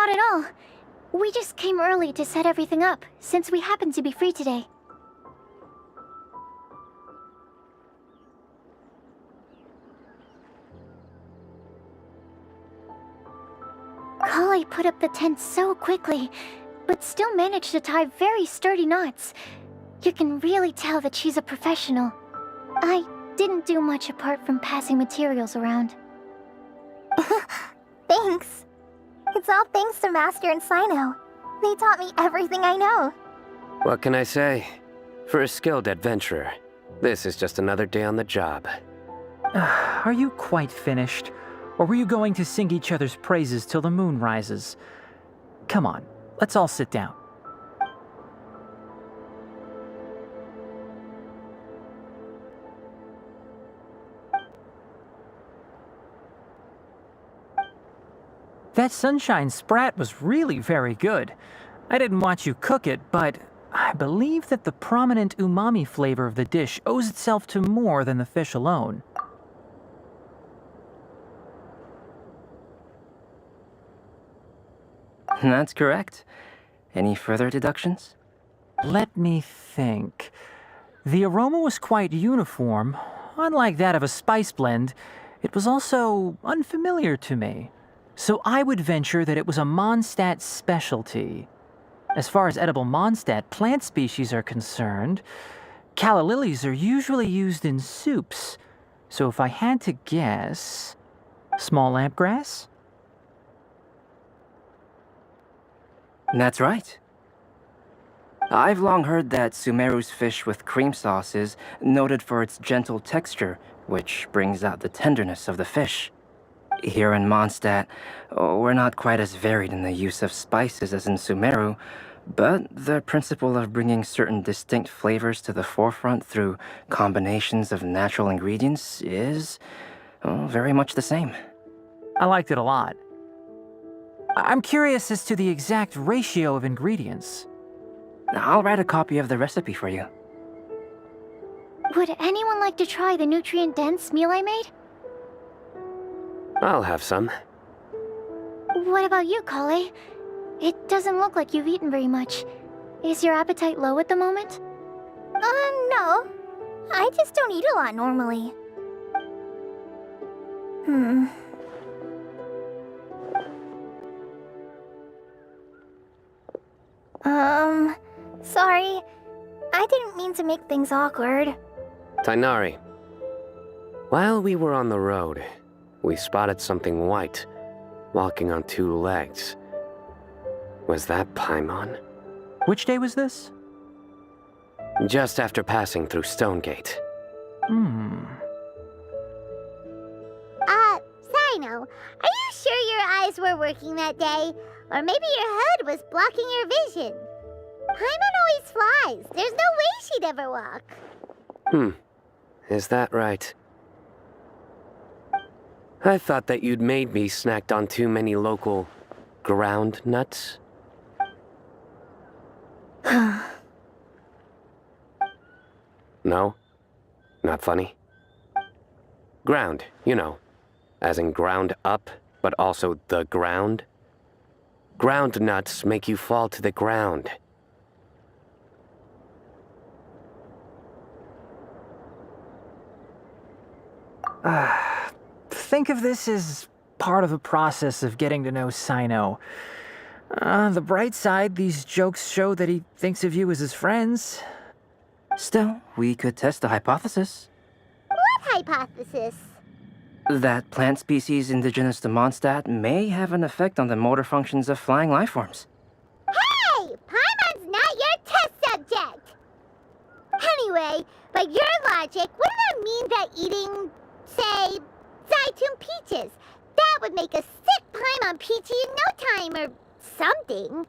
Not at all. We just came early to set everything up, since we happen to be free today. Kale put up the tent so quickly, but still managed to tie very sturdy knots. You can really tell that she's a professional. I didn't do much apart from passing materials around. Thanks. It's all thanks to Master and Sino. They taught me everything I know. What can I say? For a skilled adventurer, this is just another day on the job. Are you quite finished? Or were you going to sing each other's praises till the moon rises? Come on, let's all sit down. That sunshine sprat was really very good. I didn't watch you cook it, but I believe that the prominent umami flavor of the dish owes itself to more than the fish alone. That's correct. Any further deductions? Let me think. The aroma was quite uniform. Unlike that of a spice blend, it was also unfamiliar to me. So I would venture that it was a Mondstadt specialty. As far as edible Mondstadt plant species are concerned, calla lilies are usually used in soups. So if I had to guess, small lampgrass? That's right. I've long heard that Sumeru's fish with cream sauce is noted for its gentle texture, which brings out the tenderness of the fish. Here in Mondstadt, we're not quite as varied in the use of spices as in Sumeru, but the principle of bringing certain distinct flavors to the forefront through combinations of natural ingredients is very much the same. I liked it a lot. I'm curious as to the exact ratio of ingredients. I'll write a copy of the recipe for you. Would anyone like to try the nutrient-dense meal I made? I'll have some. What about you, Kale? It doesn't look like you've eaten very much. Is your appetite low at the moment? No. I just don't eat a lot normally. Sorry. I didn't mean to make things awkward. Tainari, while we were on the road, we spotted something white, walking on two legs. Was that Paimon? Which day was this? Just after passing through Stonegate. Sino, are you sure your eyes were working that day? Or maybe your hood was blocking your vision? Paimon always flies. There's no way she'd ever walk. Is that right? I thought that you'd made me snacked on too many local ground nuts. No? Not funny? Ground, you know. As in ground up, but also the ground. Ground nuts make you fall to the ground. Think of this as part of the process of getting to know Sino. On the bright side, these jokes show that he thinks of you as his friends. Still, we could test the hypothesis. What hypothesis? That plant species indigenous to Mondstadt may have an effect on the motor functions of flying lifeforms. Hey! Paimon's not your test subject! Anyway, by your logic, wouldn't that mean that eating, say, Zaitun peaches, that would make a sick Paimon peachy in no time or something?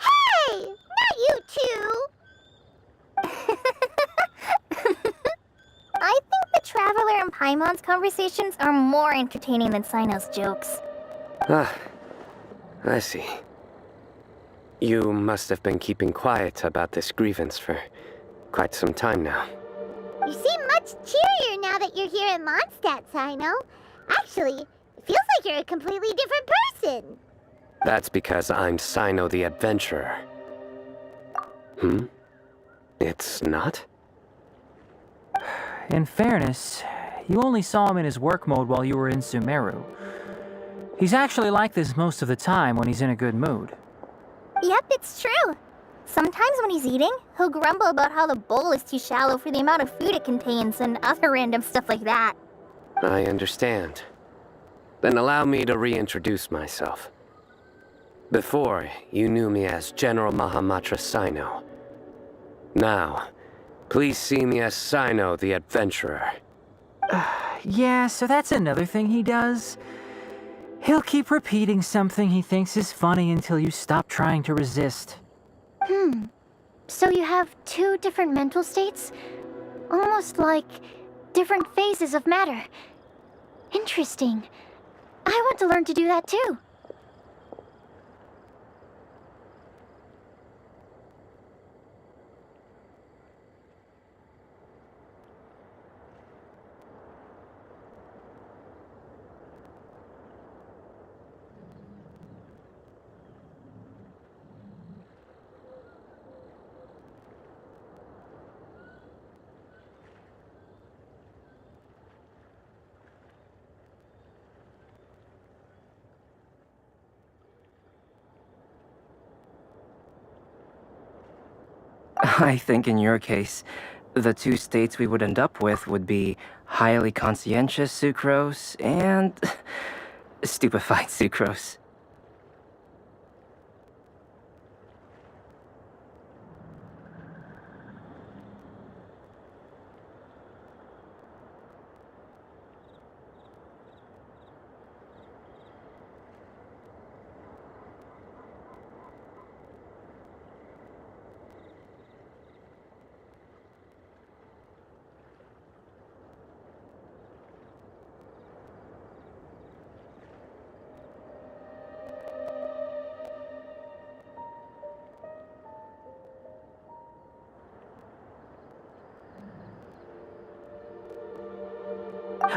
Hey! Not you two! I think the Traveler and Paimon's conversations are more entertaining than Sino's jokes. I see. You must have been keeping quiet about this grievance for quite some time now. You seem much cheerier now that you're here at Mondstadt, Sino. Actually, it feels like you're a completely different person. That's because I'm Sino the Adventurer. It's not? In fairness, you only saw him in his work mode while you were in Sumeru. He's actually like this most of the time when he's in a good mood. Yep, it's true. Sometimes when he's eating, he'll grumble about how the bowl is too shallow for the amount of food it contains and other random stuff like that. I understand. Then allow me to reintroduce myself. Before, you knew me as General Mahamatra Sino. Now, please see me as Sino the Adventurer. Yeah, so that's another thing he does. He'll keep repeating something he thinks is funny until you stop trying to resist. So you have two different mental states? Almost like different phases of matter. Interesting. I want to learn to do that too. I think in your case, the two states we would end up with would be highly conscientious sucrose and stupefied sucrose.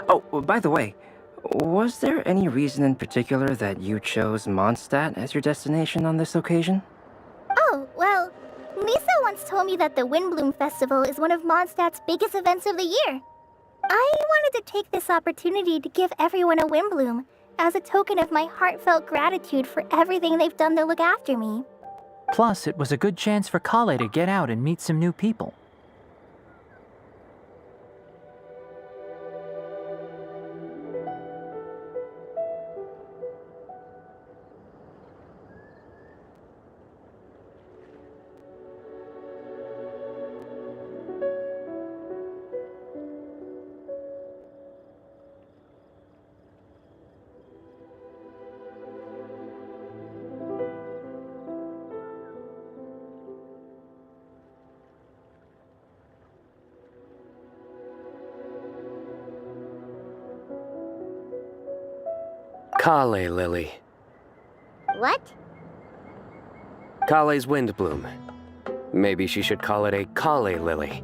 Oh, by the way, was there any reason in particular that you chose Mondstadt as your destination on this occasion? Oh, well, Lisa once told me that the Windblume Festival is one of Mondstadt's biggest events of the year. I wanted to take this opportunity to give everyone a Windblume as a token of my heartfelt gratitude for everything they've done to look after me. Plus, it was a good chance for Kale to get out and meet some new people. Kale Lily. What? Kale's Windblume. Maybe she should call it a Kale Lily.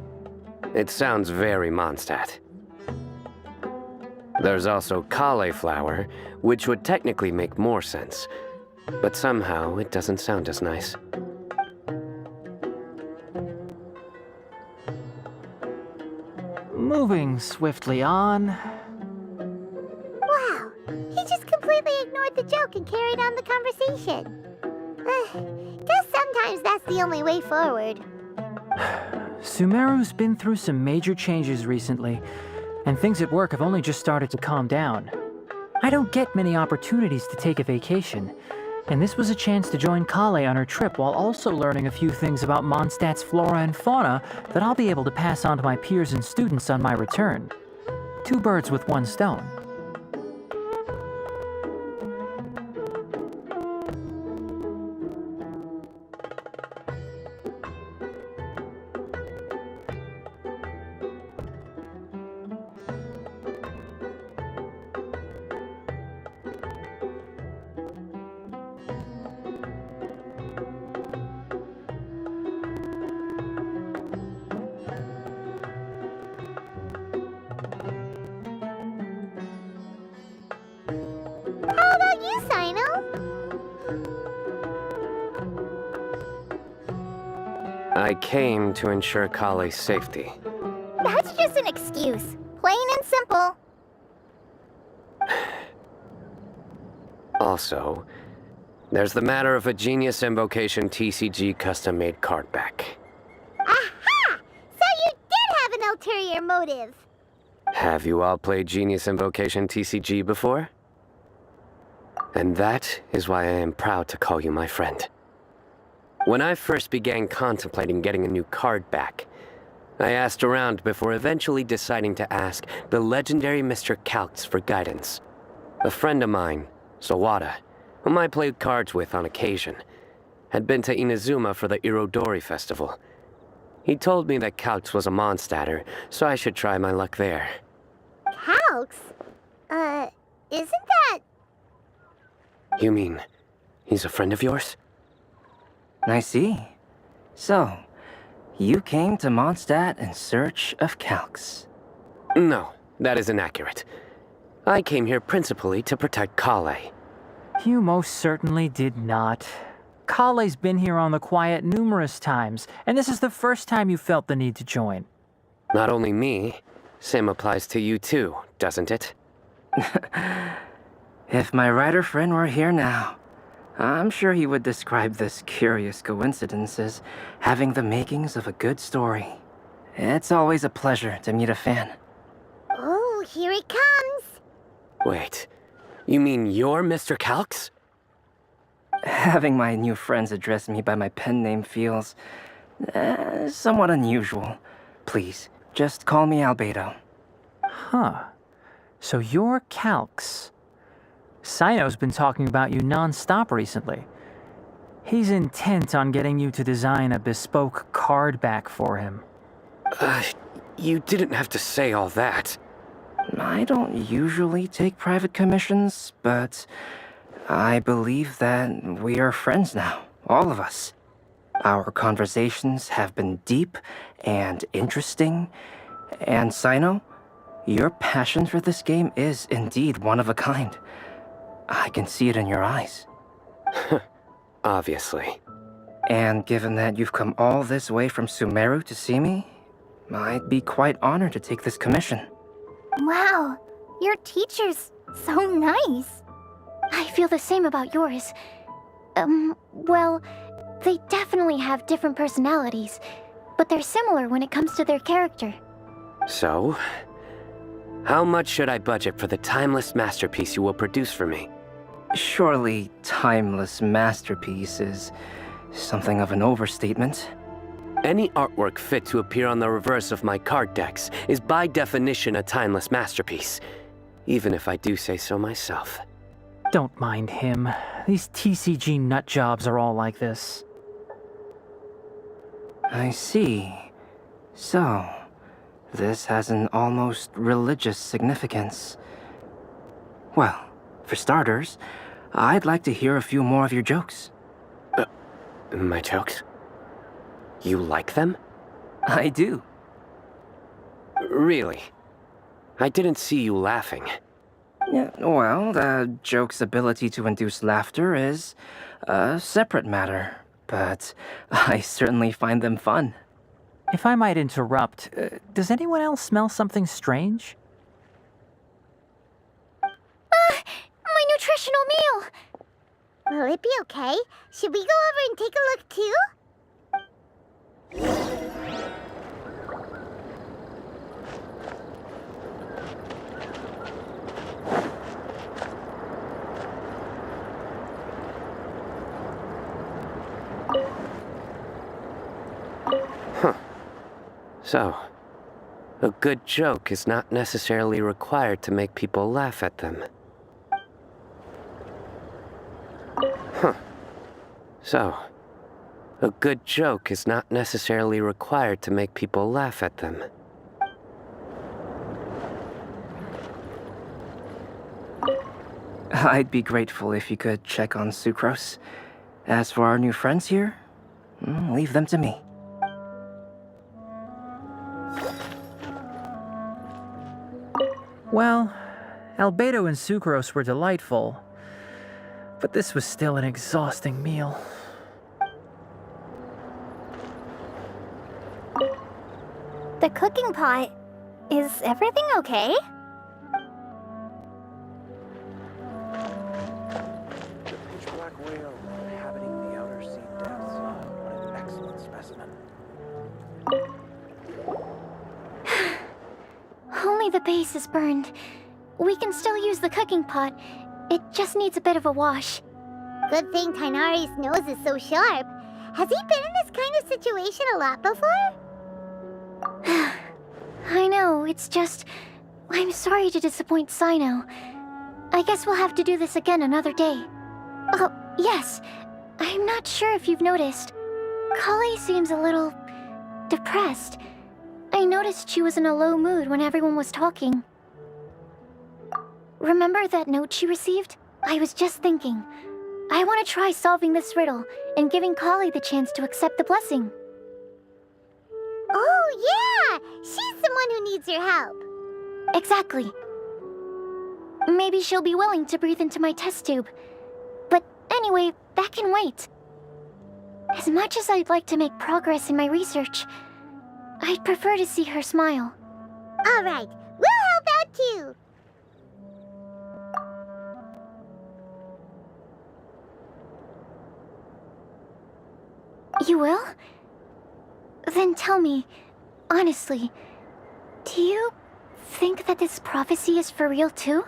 It sounds very Mondstadt. There's also cauliflower, which would technically make more sense, but somehow it doesn't sound as nice. Moving swiftly on. Wow, he just completely ignored the joke and carried on the conversation. Guess sometimes that's the only way forward. Sumeru's been through some major changes recently, and things at work have only just started to calm down. I don't get many opportunities to take a vacation, and this was a chance to join Kale on her trip while also learning a few things about Mondstadt's flora and fauna that I'll be able to pass on to my peers and students on my return. Two birds with one stone. I came to ensure Kale's safety. That's just an excuse. Plain and simple. Also, there's the matter of a Genius Invocation TCG custom-made card back. Aha! So you did have an ulterior motive. Have you all played Genius Invocation TCG before? And that is why I am proud to call you my friend. When I first began contemplating getting a new card back, I asked around before eventually deciding to ask the legendary Mr. Calx for guidance. A friend of mine, Sawada, whom I played cards with on occasion, had been to Inazuma for the Irodori festival. He told me that Calx was a Mondstatter, so I should try my luck there. Calx? Isn't that... You mean, he's a friend of yours? I see. So, you came to Mondstadt in search of Calx. No, that is inaccurate. I came here principally to protect Kale. You most certainly did not. Kale's been here on the quiet numerous times, and this is the first time you felt the need to join. Not only me, same applies to you too, doesn't it? If my writer friend were here now, I'm sure he would describe this curious coincidence as having the makings of a good story. It's always a pleasure to meet a fan. Oh, here it comes. Wait, you mean you're Mr. Calx? Having my new friends address me by my pen name feels somewhat unusual. Please, just call me Albedo. Huh. So you're Calx. Sino's been talking about you non-stop recently. He's intent on getting you to design a bespoke card back for him. You didn't have to say all that. I don't usually take private commissions, but I believe that we are friends now, all of us. Our conversations have been deep and interesting, and Sino, your passion for this game is indeed one of a kind. I can see it in your eyes. Obviously. And given that you've come all this way from Sumeru to see me, I'd be quite honored to take this commission. Wow, your teacher's so nice. I feel the same about yours. Well, they definitely have different personalities, but they're similar when it comes to their character. So, how much should I budget for the timeless masterpiece you will produce for me? Surely, timeless masterpiece is something of an overstatement. Any artwork fit to appear on the reverse of my card decks is by definition a timeless masterpiece, even if I do say so myself. Don't mind him. These TCG nutjobs are all like this. I see. So, this has an almost religious significance. Well, for starters, I'd like to hear a few more of your jokes. My jokes? You like them? I do. Really? I didn't see you laughing. Yeah, well, the joke's ability to induce laughter is a separate matter, but I certainly find them fun. If I might interrupt, does anyone else smell something strange? My nutritional meal! Will it be okay? Should we go over and take a look too? So, a good joke is not necessarily required to make people laugh at them. So, a good joke is not necessarily required to make people laugh at them. I'd be grateful if you could check on Sucrose. As for our new friends here, leave them to me. Well, Albedo and Sucrose were delightful, but this was still an exhausting meal. cooking pot. Is everything okay? The pitch black whale inhabiting the outer sea depths. What an excellent specimen. Only the base is burned. We can still use the cooking pot. It just needs a bit of a wash. Good thing Tainari's nose is so sharp. Has he been in this kind of situation a lot before? I know, it's just... I'm sorry to disappoint Sino. I guess we'll have to do this again another day. Oh, yes. I'm not sure if you've noticed. Kali seems a little... depressed. I noticed she was in a low mood when everyone was talking. Remember that note she received? I was just thinking. I want to try solving this riddle and giving Kali the chance to accept the blessing. Oh, yeah! She's the one who needs your help. Exactly. Maybe she'll be willing to breathe into my test tube. But anyway, that can wait. As much as I'd like to make progress in my research, I'd prefer to see her smile. All right, we'll help out too. You will? Then tell me, honestly, do you think that this prophecy is for real too?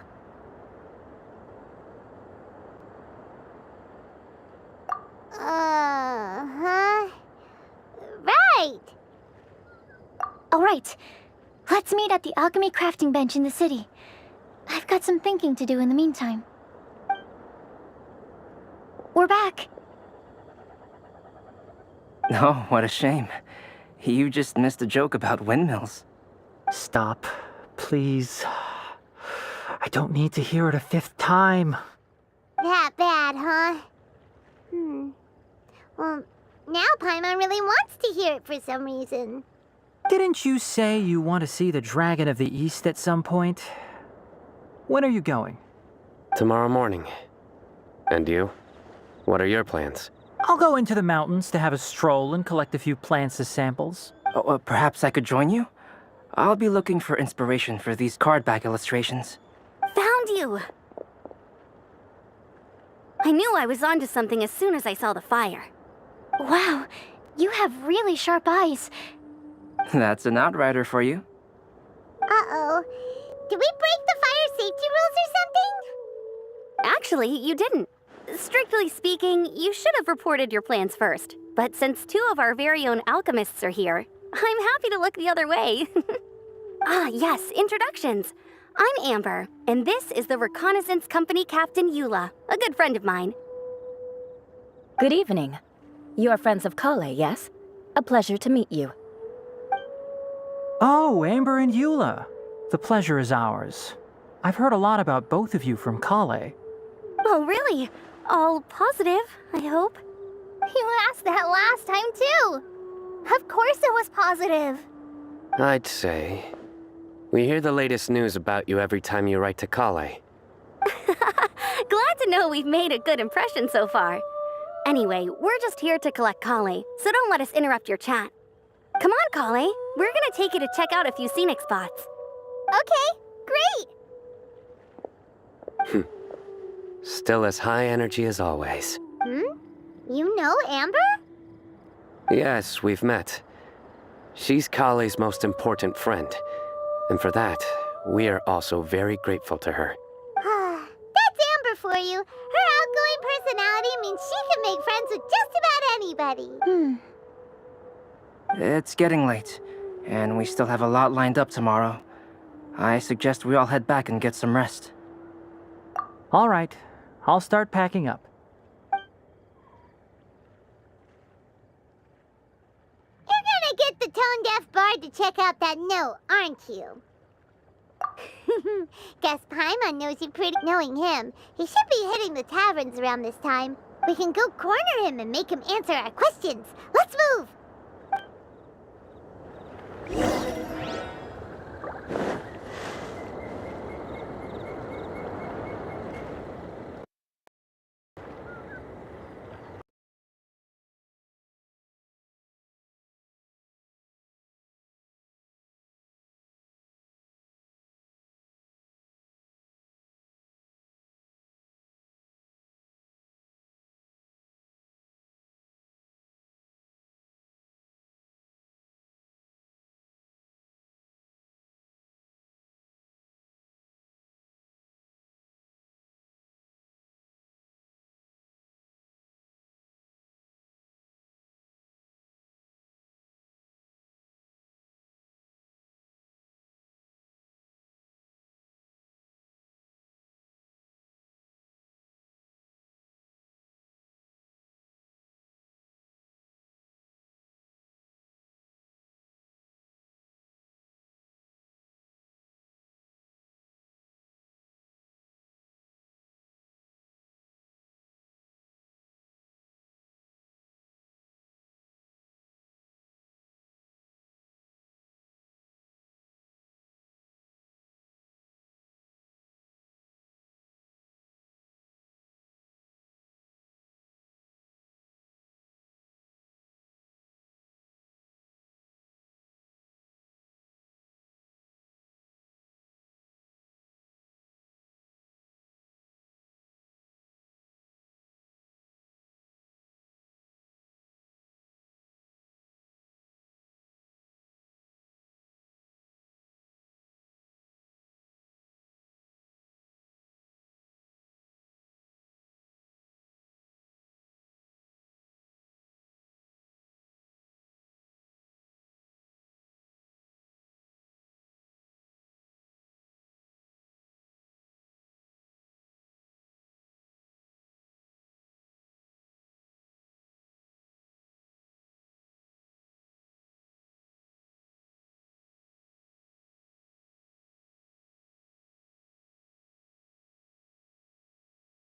Uh-huh. Right. All right, let's meet at the alchemy crafting bench in the city. I've got some thinking to do in the meantime. We're back. Oh, what a shame. You just missed a joke about windmills. Stop, please. I don't need to hear it a fifth time. That bad, huh? Well, now Paimon really wants to hear it for some reason. Didn't you say you want to see the Dragon of the East at some point? When are you going? Tomorrow morning. And you? What are your plans? I'll go into the mountains to have a stroll and collect a few plants as samples. Oh, perhaps I could join you? I'll be looking for inspiration for these card back illustrations. Found you! I knew I was onto something as soon as I saw the fire. Wow, you have really sharp eyes. That's an outrider for you. Uh-oh. Did we break the fire safety rules or something? Actually, you didn't. Strictly speaking, you should have reported your plans first. But since two of our very own alchemists are here, I'm happy to look the other way. Ah, yes, introductions. I'm Amber, and this is the Reconnaissance Company Captain Eula, a good friend of mine. Good evening. You are friends of Kale, yes? A pleasure to meet you. Oh, Amber and Eula. The pleasure is ours. I've heard a lot about both of you from Kale. Oh, really? All positive, I hope. You asked that last time too. Of course it was positive. I'd say. We hear the latest news about you every time you write to Kale. Glad to know we've made a good impression so far. Anyway, we're just here to collect Kale, so don't let us interrupt your chat. Come on, Kale. We're gonna take you to check out a few scenic spots. Okay, great. Still as high energy as always. You know Amber? Yes, we've met. She's Kale's most important friend. And for that, we are also very grateful to her. That's Amber for you. Her outgoing personality means she can make friends with just about anybody. It's getting late, and we still have a lot lined up tomorrow. I suggest we all head back and get some rest. All right, I'll start packing up. You're gonna get the tone-deaf bard to check out that note, aren't you? Guess Paimon knows you pretty. Knowing him, he should be hitting the taverns around this time. We can go corner him and make him answer our questions. Let's move!